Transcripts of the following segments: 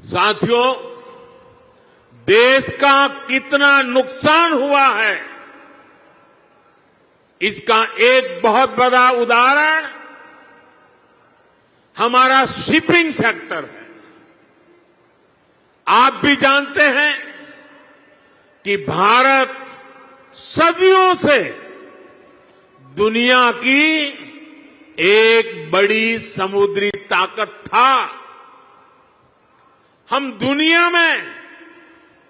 साथियों, देश का कितना नुकसान हुआ है, इसका एक बहुत बड़ा उदाहरण हमारा शिपिंग सेक्टर है। आप भी जानते हैं कि भारत सदियों से दुनिया की एक बड़ी समुद्री ताकत था। हम दुनिया में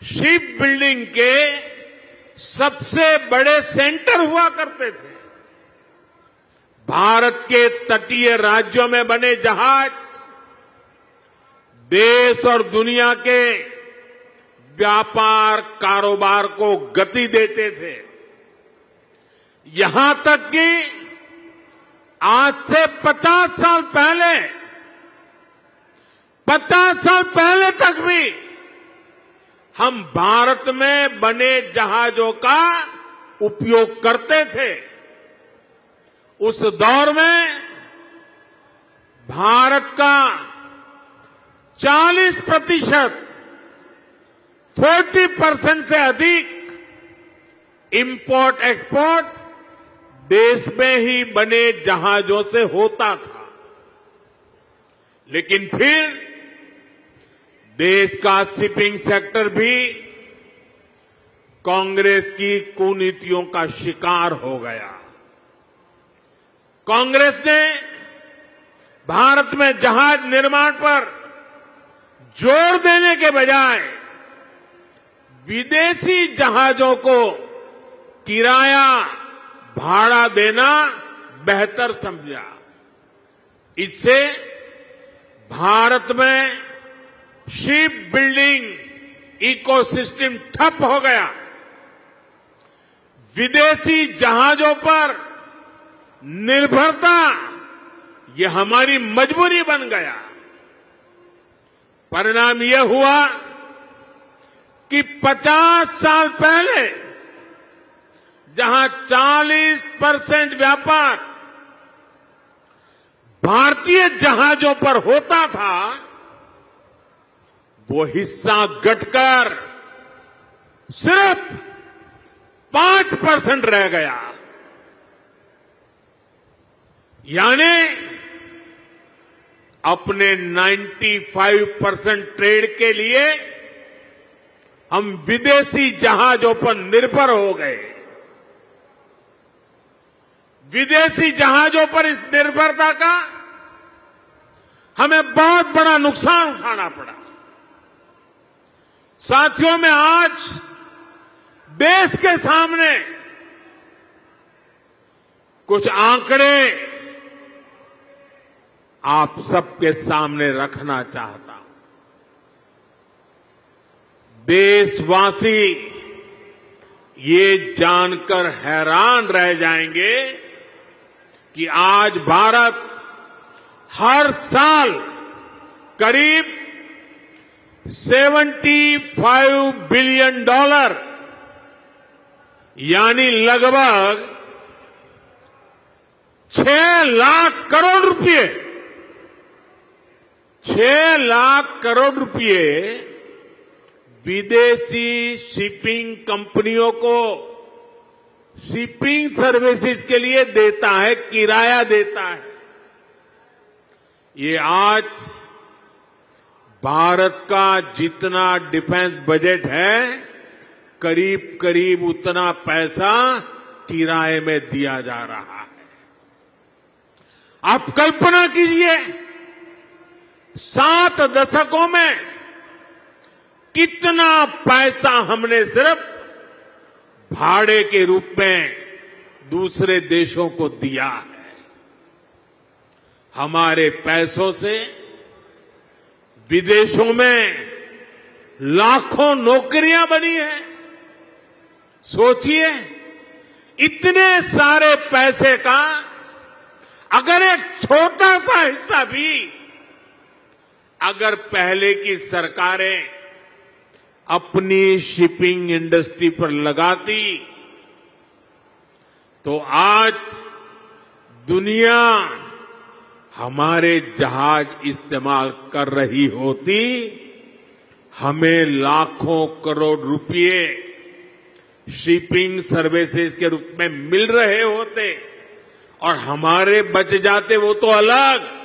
शिप बिल्डिंग के सबसे बड़े सेंटर हुआ करते थे। भारत के तटीय राज्यों में बने जहाज देश और दुनिया के व्यापार कारोबार को गति देते थे। यहां तक कि आज से 50 साल पहले तक भी हम भारत में बने जहाजों का उपयोग करते थे। उस दौर में भारत का 40% से अधिक इंपोर्ट एक्सपोर्ट देश में ही बने जहाजों से होता था। लेकिन फिर देश का शिपिंग सेक्टर भी कांग्रेस की कुनीतियों का शिकार हो गया। कांग्रेस ने भारत में जहाज निर्माण पर जोर देने के बजाय विदेशी जहाजों को किराया भाड़ा देना बेहतर समझा। इससे भारत में शिप बिल्डिंग इकोसिस्टम ठप हो गया। विदेशी जहाजों पर निर्भरता ये हमारी मजबूरी बन गया। परिणाम यह हुआ कि 50 साल पहले जहां 40% व्यापार भारतीय जहाजों पर होता था, वो हिस्सा घटकर सिर्फ 5% रह गया। यानी अपने 95% ट्रेड के लिए हम विदेशी जहाजों पर निर्भर हो गए। विदेशी जहाजों पर इस निर्भरता का हमें बहुत बड़ा नुकसान उठाना पड़ा। साथियों, मैं आज देश के सामने कुछ आंकड़े आप सबके सामने रखना चाहता हूं। देशवासी ये जानकर हैरान रह जाएंगे कि आज भारत हर साल करीब $75 बिलियन यानी लगभग 6 लाख करोड़ रुपए 6 लाख करोड़ रुपए विदेशी शिपिंग कंपनियों को शिपिंग सर्विसेज के लिए देता है, किराया देता है। ये आज भारत का जितना डिफेंस बजट है, करीब करीब उतना पैसा किराए में दिया जा रहा है। आप कल्पना कीजिए, 7 दशकों में कितना पैसा हमने सिर्फ भाड़े के रूप में दूसरे देशों को दिया है। हमारे पैसों से विदेशों में लाखों नौकरियां बनी हैं। सोचिए, इतने सारे पैसे का अगर एक छोटा सा हिस्सा भी अगर पहले की सरकारें अपनी शिपिंग इंडस्ट्री पर लगाती, तो आज दुनिया हमारे जहाज इस्तेमाल कर रही होती हमें लाखों करोड़ रुपए शिपिंग सर्विसेज के रूप में मिल रहे होते और हमारे बच जाते वो तो अलग,